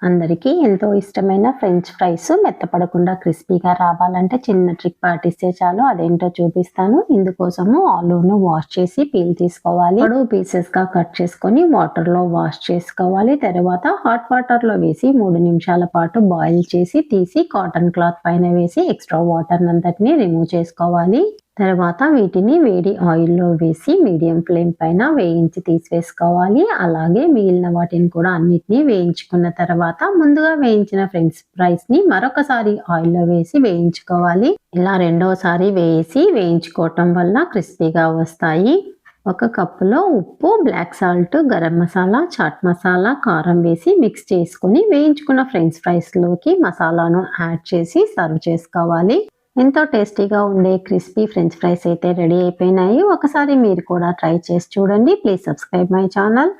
అందరికీ ఎంతో ఇష్టమైన ఫ్రెంచ్ ఫ్రైస్ మెత్తపడకుండా క్రిస్పీగా రావాలంటే చిన్న ట్రిక్ పాటిస్తే చాలు. అదేంటో చూపిస్తాను. ఇందుకోసము ఆలూను వాష్ చేసి పీల్ తీసుకోవాలి. పొడవు పీసెస్ గా కట్ చేసుకొని వాటర్ లో వాష్ చేసుకోవాలి. తర్వాత హాట్ వాటర్ లో వేసి 3 నిమిషాల పాటు బాయిల్ చేసి తీసి కాటన్ క్లాత్ పైన వేసి ఎక్స్ట్రా వాటర్ అంతటిని రిమూవ్ చేసుకోవాలి. తర్వాత వీటిని వేడి ఆయిల్లో వేసి మీడియం ఫ్లేమ్ పైన వేయించి తీసివేసుకోవాలి. అలాగే మిగిలిన వాటిని కూడా అన్నిటినీ వేయించుకున్న తర్వాత ముందుగా వేయించిన ఫ్రెంచ్ ఫ్రైస్ ని మరొకసారి ఆయిల్లో వేసి వేయించుకోవాలి. ఇలా రెండోసారి వేయించుకోవటం వల్ల క్రిస్పీగా వస్తాయి. ఒక కప్పులో ఉప్పు, బ్లాక్ సాల్ట్, గరం మసాలా, చాట్ మసాలా, కారం వేసి మిక్స్ చేసుకుని వేయించుకున్న ఫ్రెంచ్ ఫ్రైస్ లోకి మసాలాను యాడ్ చేసి సర్వ్ చేసుకోవాలి. ఎంతో టేస్టీగా ఉండే క్రిస్పీ ఫ్రెంచ్ ఫ్రైస్ అయితే రెడీ అయిపోయినాయి. ఒకసారి మీరు కూడా ట్రై చేసి చూడండి. Please subscribe my channel.